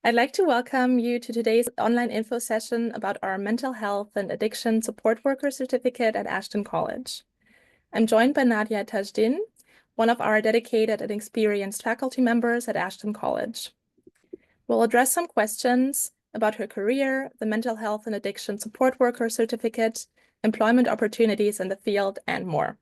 I'd like to welcome you to today's online info session about our mental health and addiction support worker certificate at Ashton College. I'm joined by Nadia Tajdin, one of our dedicated and experienced faculty members at Ashton College. We'll address some questions about her career, the mental health and addiction support worker certificate, employment opportunities in the field, and more.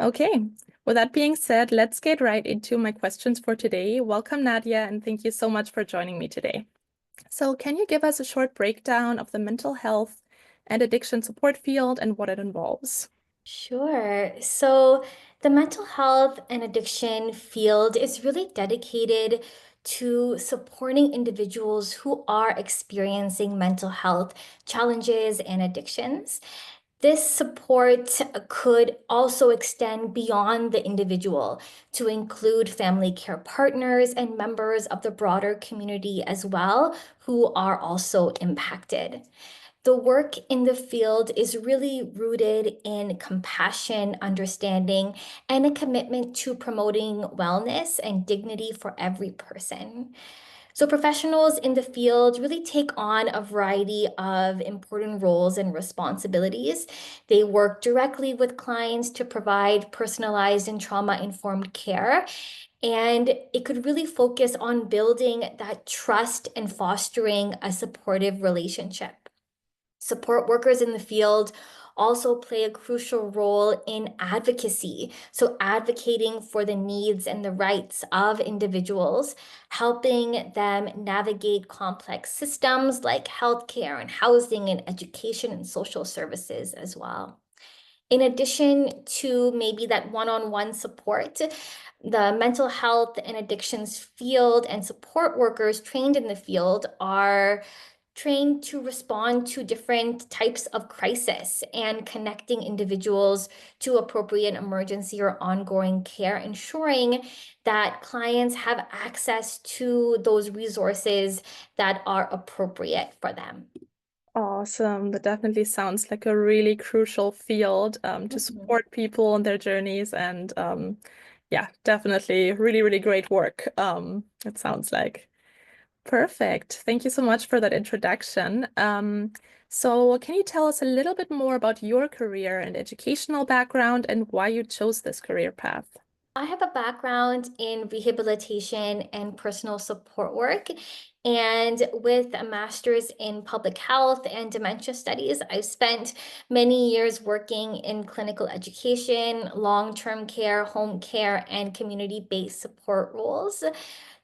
Okay, with that being said, let's get right into my questions for today. Welcome, Nadia, and thank you so much for joining me today. So can you give us a short breakdown of the mental health and addiction support field and what it involves? Sure. So the mental health and addiction field is really dedicated to supporting individuals who are experiencing mental health challenges and addictions. This support could also extend beyond the individual to include family care partners and members of the broader community as well, who are also impacted. The work in the field is really rooted in compassion, understanding, and a commitment to promoting wellness and dignity for every person. So, professionals in the field really take on a variety of important roles and responsibilities. They work directly with clients to provide personalized and trauma-informed care. And it could really focus on building that trust and fostering a supportive relationship. Support workers in the field also play a crucial role in advocacy. So, advocating for the needs and the rights of individuals, helping them navigate complex systems like healthcare and housing and education and social services as well. In addition to maybe that one-on-one support, the mental health and addictions field and support workers trained in the field are trained to respond to different types of crisis and connecting individuals to appropriate emergency or ongoing care, ensuring that clients have access to those resources that are appropriate for them. Awesome. That definitely sounds like a really crucial field to Mhm. support people on their journeys. And yeah, definitely really, really great work. It sounds like. Perfect. Thank you so much for that introduction. So can you tell us a little bit more about your career and educational background and why you chose this career path? I have a background in rehabilitation and personal support work. And with a master's in public health and dementia studies, I've spent many years working in clinical education, long-term care, home care, and community-based support roles.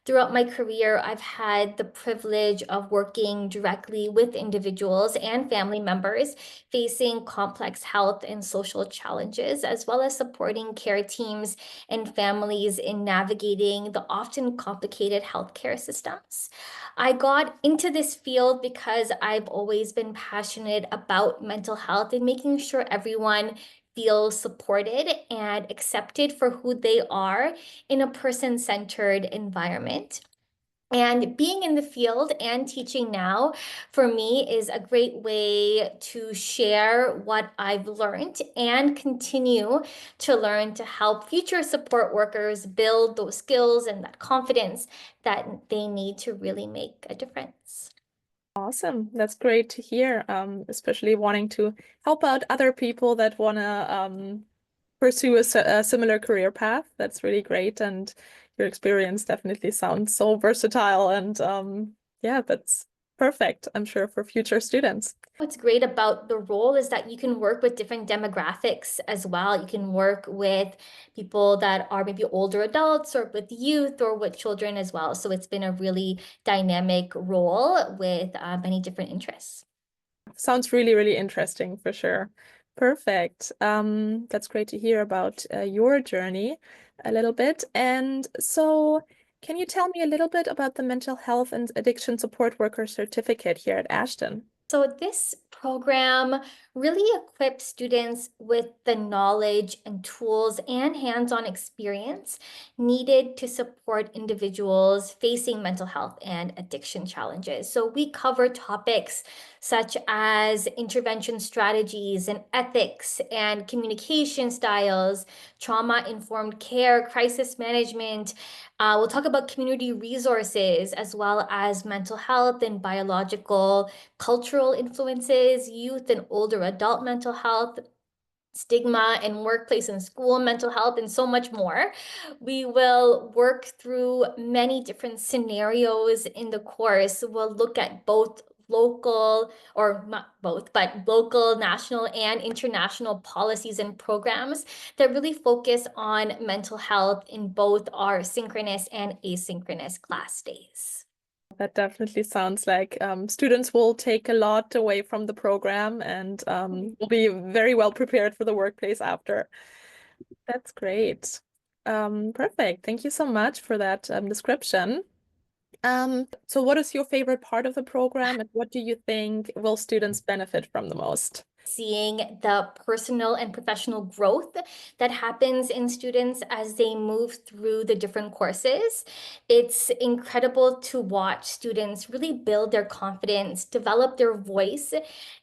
Throughout my career, I've had the privilege of working directly with individuals and family members facing complex health and social challenges, as well as supporting care teams and families in navigating the often complicated healthcare systems. I got into this field because I've always been passionate about mental health and making sure everyone feels supported and accepted for who they are in a person-centered environment. And being in the field and teaching now for me is a great way to share what I've learned and continue to learn to help future support workers build those skills and that confidence that they need to really make a difference. Awesome. That's great to hear, especially wanting to help out other people that want to pursue a similar career path. That's really great. And your experience definitely sounds so versatile. And yeah, that's perfect, I'm sure, for future students. What's great about the role is that you can work with different demographics as well. You can work with people that are maybe older adults or with youth or with children as well. So it's been a really dynamic role with many different interests. Sounds really, really interesting for sure. Perfect. That's great to hear about your journey a little bit. And so, can you tell me a little bit about the mental health and addiction support worker certificate here at Ashton? So this program really equips students with the knowledge and tools and hands-on experience needed to support individuals facing mental health and addiction challenges. So we cover topics such as intervention strategies and ethics and communication styles, trauma-informed care, crisis management. We'll talk about community resources as well as mental health and biological, cultural influences, youth and older adult mental health, stigma and workplace and school mental health, and so much more. We will work through many different scenarios in the course. We'll look at both local, or not both, but local, national, and international policies and programs that really focus on mental health in both our synchronous and asynchronous class days. That definitely sounds like students will take a lot away from the program and will be very well prepared for the workplace after. That's great. Perfect. Thank you so much for that description. So what is your favorite part of the program, and what do you think will students benefit from the most? Seeing the personal and professional growth that happens in students as they move through the different courses. It's incredible to watch students really build their confidence, develop their voice,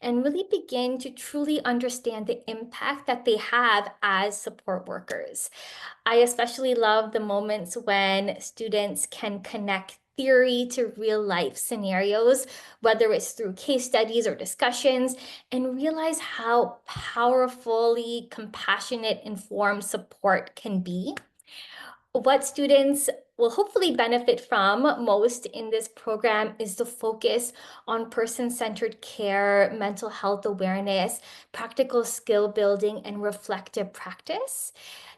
and really begin to truly understand the impact that they have as support workers. I especially love the moments when students can connect theory to real life scenarios, whether it's through case studies or discussions, and realize how powerfully compassionate, informed support can be. What students will hopefully benefit from most in this program is the focus on person-centered care, mental health awareness, practical skill building, and reflective practice.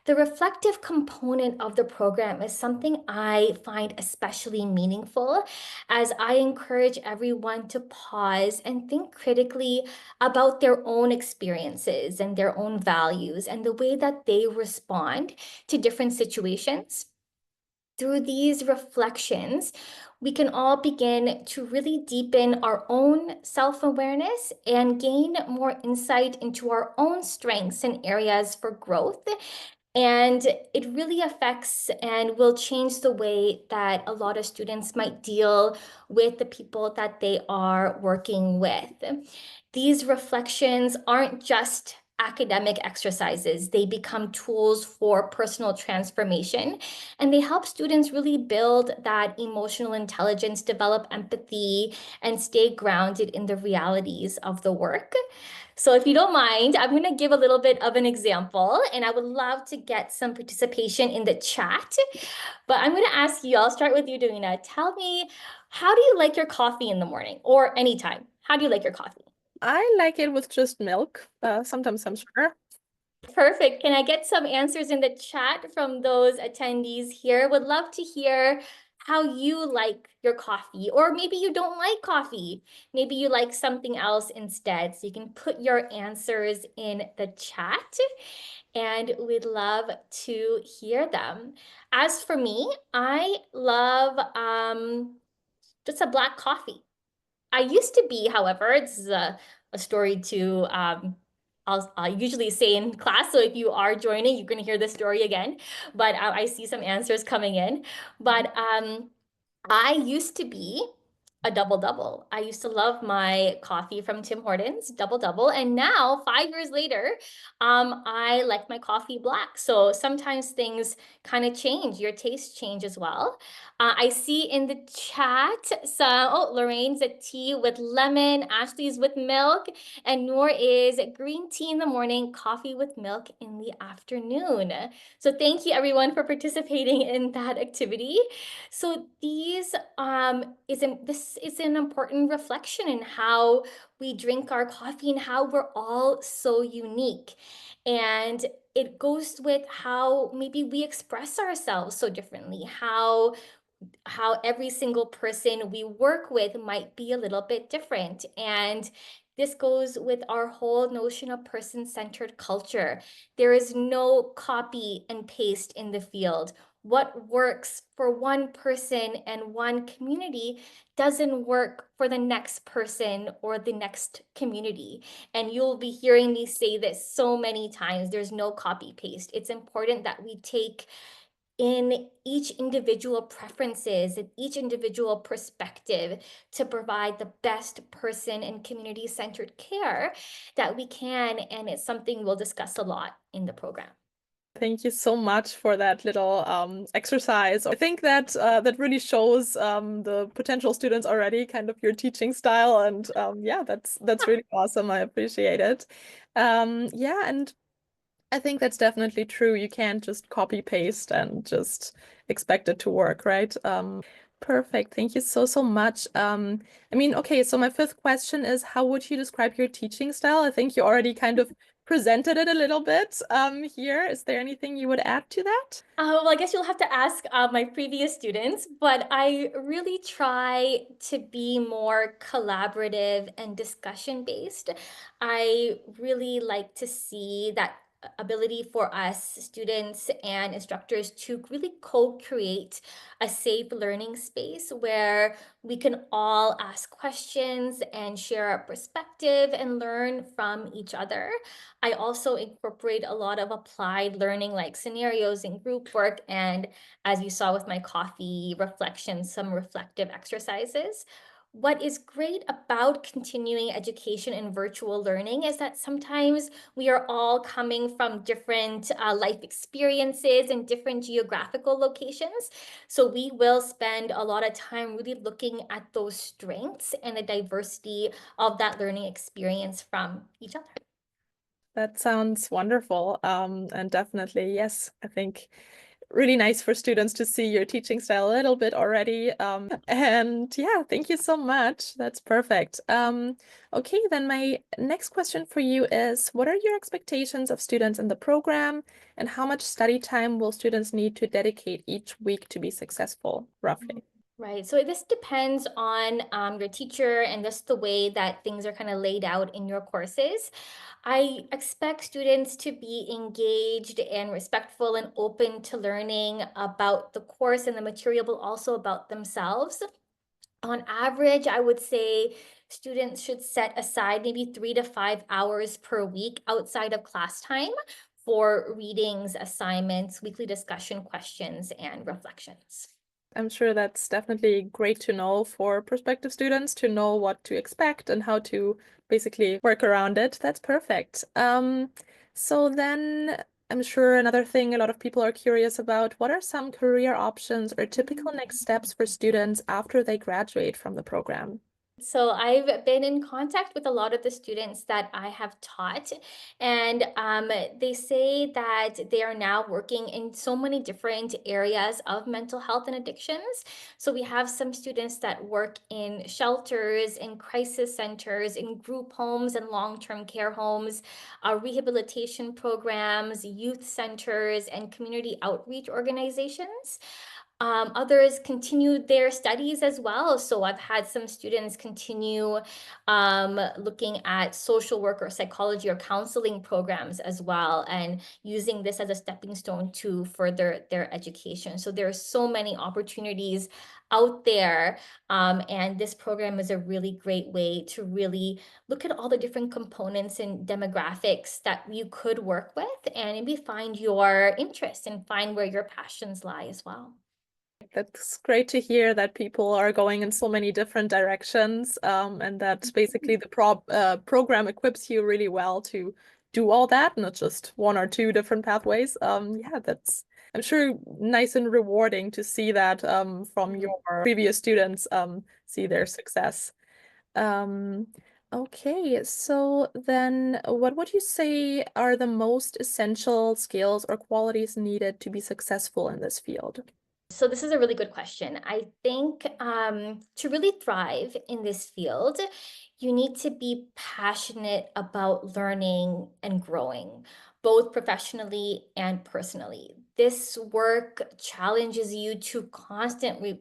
The reflective component of the program is something I find especially meaningful, as I encourage everyone to pause and think critically about their own experiences and their own values and the way that they respond to different situations. Through these reflections, we can all begin to really deepen our own self-awareness and gain more insight into our own strengths and areas for growth. And it really affects and will change the way that a lot of students might deal with the people that they are working with. These reflections aren't just academic exercises. They become tools for personal transformation, and they help students really build that emotional intelligence, develop empathy, and stay grounded in the realities of the work. So if you don't mind, I'm going to give a little bit of an example, and I would love to get some participation in the chat. But I'm going to ask you, I'll start with you, Davina. Tell me, how do you like your coffee in the morning or anytime? How do you like your coffee? I like it with just milk, sometimes some sugar. Perfect. Can I get some answers in the chat from those attendees here? Would love to hear how you like your coffee, or maybe you don't like coffee. Maybe you like something else instead. So you can put your answers in the chat, and we'd love to hear them. As for me, I love just a black coffee. I used to be, however, it's a story to I'll usually say in class. So if you are joining, you're going to hear this story again. But I see some answers coming in. But I used to be a double double. I used to love my coffee from Tim Hortons, double double. And now, 5 years later, I like my coffee black. So sometimes things kind of change. Your tastes change as well. I see in the chat some, oh, Lorraine's a tea with lemon, Ashley's with milk, and Noor is green tea in the morning, coffee with milk in the afternoon. So thank you everyone for participating in that activity. So this is an important reflection in how we drink our coffee and how we're all so unique. And it goes with how maybe we express ourselves so differently, how every single person we work with might be a little bit different. And this goes with our whole notion of person-centered culture. There is no copy and paste in the field. What works for one person and one community doesn't work for the next person or the next community. And you'll be hearing me say this so many times. There's no copy paste. It's important that we take in each individual preferences and each individual perspective to provide the best person and community-centered care that we can. And it's something we'll discuss a lot in the program. Thank you so much for that little exercise. I think that that really shows the potential students already, kind of your teaching style, and yeah, that's really awesome. I appreciate it. Yeah, and I think that's definitely true. You can't just copy paste and just expect it to work, right? Perfect. Thank you so, so much. I mean, okay, so my fifth question is, how would you describe your teaching style? I think you already kind of presented it a little bit here. Is there anything you would add to that? Well, I guess you'll have to ask my previous students, but I really try to be more collaborative and discussion based. I really like to see that ability for us students and instructors to really co-create a safe learning space where we can all ask questions and share our perspective and learn from each other. I also incorporate a lot of applied learning like scenarios and group work. And as you saw with my coffee reflections, some reflective exercises. What is great about continuing education and virtual learning is that sometimes we are all coming from different life experiences and different geographical locations. So we will spend a lot of time really looking at those strengths and the diversity of that learning experience from each other. That sounds wonderful. And definitely, yes, I think really nice for students to see your teaching style a little bit already. And yeah, thank you so much. That's perfect. Okay, then my next question for you is, what are your expectations of students in the program, and how much study time will students need to dedicate each week to be successful, roughly? Right. So this depends on your teacher and just the way that things are kind of laid out in your courses. I expect students to be engaged and respectful and open to learning about the course and the material, but also about themselves. On average, I would say students should set aside maybe 3 to 5 hours per week outside of class time for readings, assignments, weekly discussion questions, and reflections. I'm sure that's definitely great to know for prospective students to know what to expect and how to basically work around it. That's perfect. So then I'm sure another thing a lot of people are curious about, what are some career options or typical next steps for students after they graduate from the program? So I've been in contact with a lot of the students that I have taught, and they say that they are now working in so many different areas of mental health and addictions. So we have some students that work in shelters, in crisis centers, in group homes and long-term care homes, rehabilitation programs, youth centers, and community outreach organizations. Others continued their studies as well. So I've had some students continue looking at social work or psychology or counseling programs as well, and using this as a stepping stone to further their education. So there are so many opportunities out there. And this program is a really great way to really look at all the different components and demographics that you could work with and maybe find your interest and find where your passions lie as well. That's great to hear that people are going in so many different directions, and that basically the program equips you really well to do all that, not just one or two different pathways. Yeah, that's, I'm sure, nice and rewarding to see that from Mhm. your previous students see their success. Um, okay, so then what would you say are the most essential skills or qualities needed to be successful in this field? So this is a really good question. I think to really thrive in this field, you need to be passionate about learning and growing, both professionally and personally. This work challenges you to constantly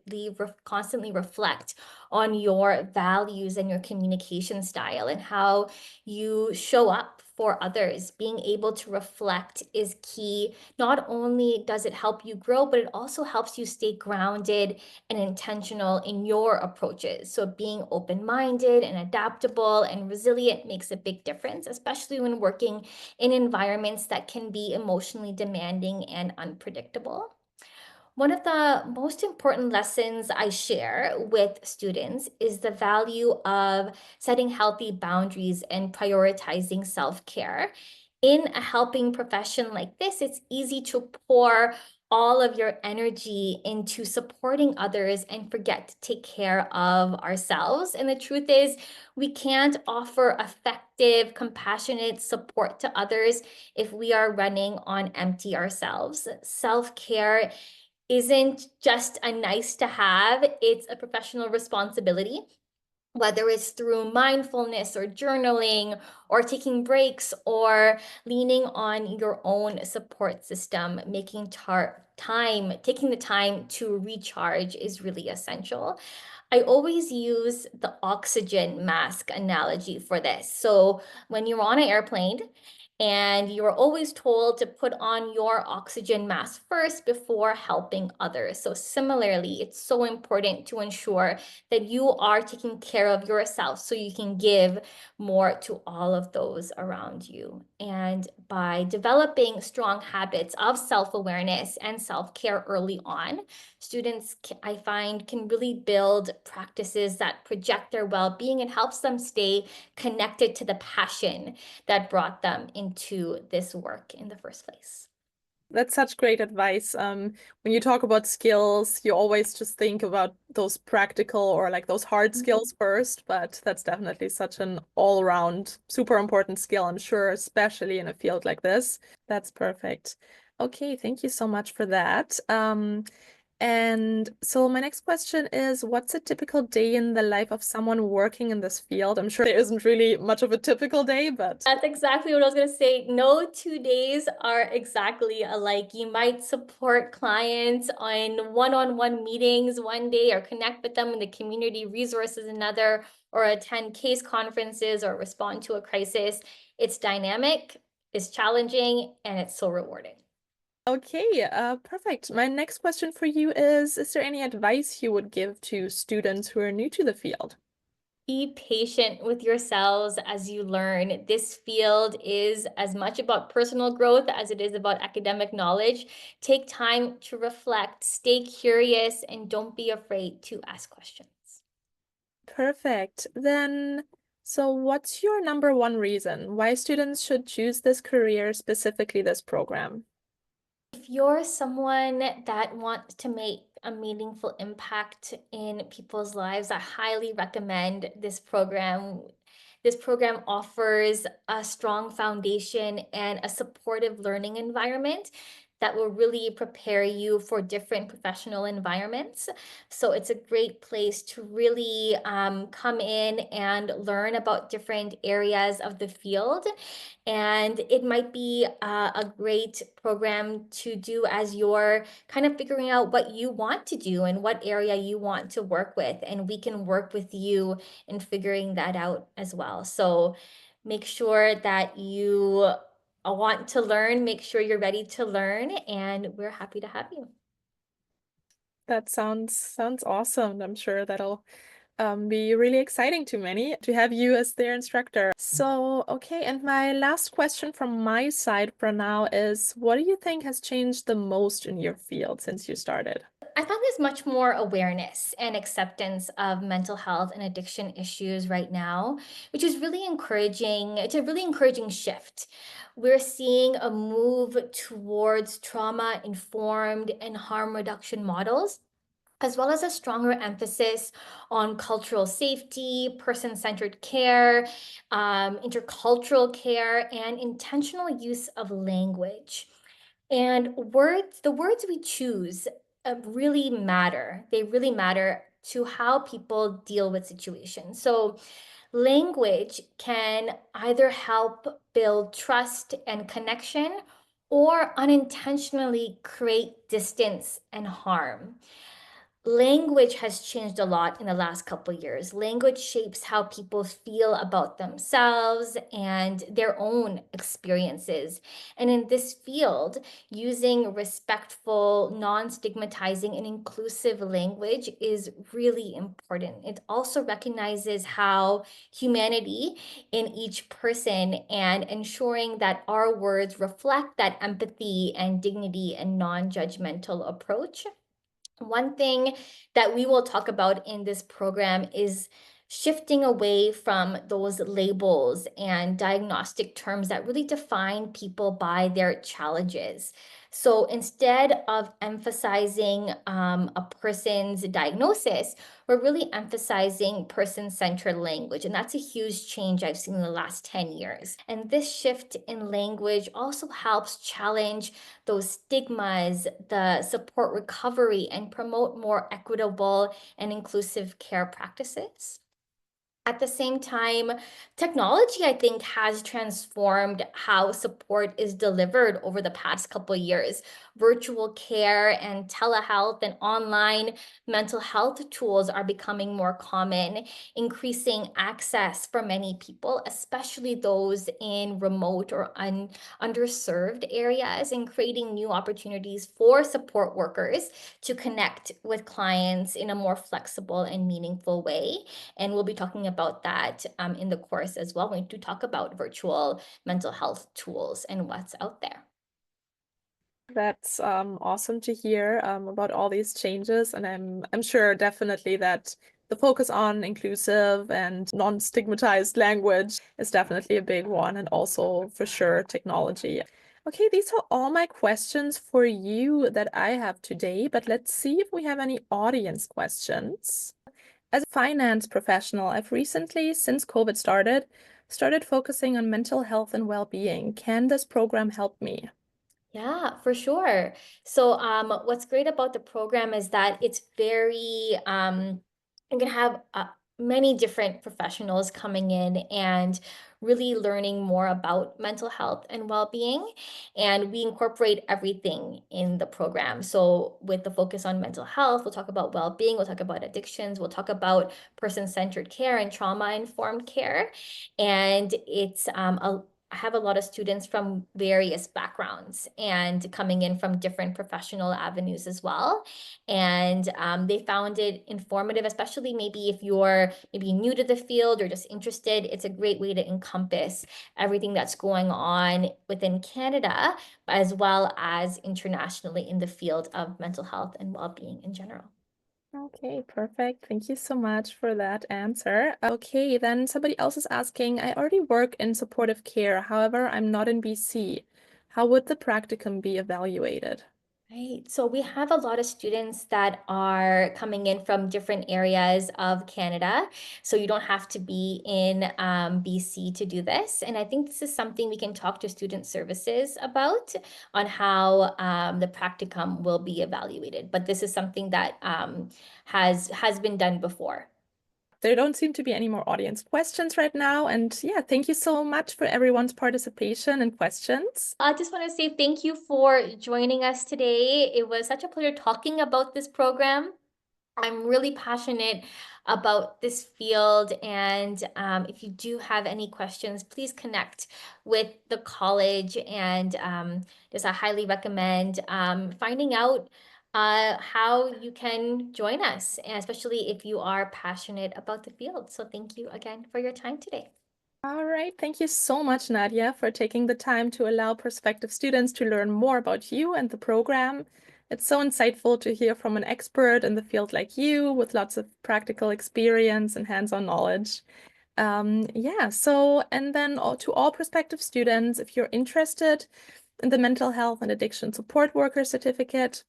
reflect on your values and your communication style and how you show up for others. Being able to reflect is key. Not only does it help you grow, but it also helps you stay grounded and intentional in your approaches. So being open-minded and adaptable and resilient makes a big difference, especially when working in environments that can be emotionally demanding and unpredictable. One of the most important lessons I share with students is the value of setting healthy boundaries and prioritizing self-care. In a helping profession like this, it's easy to pour all of your energy into supporting others and forget to take care of ourselves. And the truth is, we can't offer effective, compassionate support to others if we are running on empty ourselves. Self-care isn't just a nice to have, it's a professional responsibility, whether it's through mindfulness or journaling or taking breaks or leaning on your own support system, taking the time to recharge is really essential. I always use the oxygen mask analogy for this. So when you're on an airplane and you're always told to put on your oxygen mask first before helping others. So similarly, it's so important to ensure that you are taking care of yourself so you can give more to all of those around you. And by developing strong habits of self-awareness and self-care early on, students, I find, can really build practices that project their well-being and helps them stay connected to the passion that brought them into this work in the first place. That's such great advice. When you talk about skills, you always just think about those practical or like those hard skills first, but that's definitely such an all-around super important skill, I'm sure, especially in a field like this. That's perfect. Okay, thank you so much for that. And so my next question is, what's a typical day in the life of someone working in this field? I'm sure there isn't really much of a typical day, but That's exactly what I was going to say. No 2 days are exactly alike. You might support clients on one-on-one meetings one day or connect with them in the community resources another, or attend case conferences or respond to a crisis. It's dynamic, it's challenging, and it's so rewarding. okay, perfect. My next question for you is there any advice you would give to students who are new to the field? Be patient with yourselves as you learn. This field is as much about personal growth as it is about academic knowledge. Take time to reflect, stay curious, and don't be afraid to ask questions. Perfect. Then, so what's your number one reason why students should choose this career, specifically this program? If you're someone that wants to make a meaningful impact in people's lives, I highly recommend this program. This program offers a strong foundation and a supportive learning environment that will really prepare you for different professional environments. So it's a great place to really come in and learn about different areas of the field, and it might be a great program to do as you're kind of figuring out what you want to do and what area you want to work with. And we can work with you in figuring that out as well. So make sure that you want to learn, make sure you're ready to learn, and we're happy to have you. That sounds awesome. I'm sure that'll be really exciting to many to have you as their instructor. So, okay, and my last question from my side for now is, what do you think has changed the most in your field since you started? I found there's much more awareness and acceptance of mental health and addiction issues right now, which is really encouraging. It's a really encouraging shift. We're seeing a move towards trauma-informed and harm reduction models, as well as a stronger emphasis on cultural safety, person-centered care, intercultural care, and intentional use of language. And the words we choose really matter. They really matter to how people deal with situations. So language can either help build trust and connection or unintentionally create distance and harm. Language has changed a lot in the last couple years. Language shapes how people feel about themselves and their own experiences. And in this field, using respectful, non-stigmatizing, and inclusive language is really important. It also recognizes how humanity in each person and ensuring that our words reflect that empathy and dignity and non-judgmental approach. One thing that we will talk about in this program is shifting away from those labels and diagnostic terms that really define people by their challenges. So instead of emphasizing a person's diagnosis, we're really emphasizing person-centered language. And that's a huge change I've seen in the last 10 years. And this shift in language also helps challenge those stigmas, the support recovery, and promote more equitable and inclusive care practices. At the same time, technology, I think, has transformed how support is delivered over the past couple of years. Virtual care and telehealth and online mental health tools are becoming more common, increasing access for many people, especially those in remote or underserved areas, and creating new opportunities for support workers to connect with clients in a more flexible and meaningful way. And we'll be talking about that in the course as well. We do talk about virtual mental health tools and what's out there. That's awesome to hear about all these changes, and I'm sure definitely that the focus on inclusive and non-stigmatized language is definitely a big one, and also for sure technology. Okay, these are all my questions for you that I have today, but let's see if we have any audience questions. As a finance professional, I've recently, since COVID started focusing on mental health and well-being. Can this program help me? Yeah, for sure. So, what's great about the program is that it's very, you can have many different professionals coming in and really learning more about mental health and well-being. And we incorporate everything in the program. So, with the focus on mental health, we'll talk about well-being, we'll talk about addictions, we'll talk about person-centered care and trauma-informed care. And it's I have a lot of students from various backgrounds and coming in from different professional avenues as well. And they found it informative, especially maybe if you're maybe new to the field or just interested. It's a great way to encompass everything that's going on within Canada, as well as internationally in the field of mental health and well-being in general. Okay, perfect. Thank you so much for that answer. Okay, then somebody else is asking, I already work in supportive care. However, I'm not in BC. How would the practicum be evaluated? Right. So we have a lot of students that are coming in from different areas of Canada. So you don't have to be in BC to do this. And I think this is something we can talk to student services about on how the practicum will be evaluated. But this is something that has been done before. There don't seem to be any more audience questions right now. And yeah, thank you so much for everyone's participation and questions. I just want to say thank you for joining us today. It was such a pleasure talking about this program. I'm really passionate about this field, and if you do have any questions, please connect with the college. And just I highly recommend finding out how you can join us, and especially if you are passionate about the field. So thank you again for your time today. All right, thank you so much, Nadia, for taking the time to allow prospective students to learn more about you and the program. It's so insightful to hear from an expert in the field like you with lots of practical experience and hands-on knowledge. Yeah, so, and then to all prospective students, if you're interested in the Mental Health and Addiction Support Worker Certificate,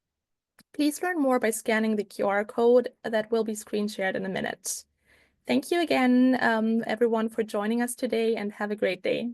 please learn more by scanning the QR code that will be screen shared in a minute. Thank you again, everyone, for joining us today, and have a great day.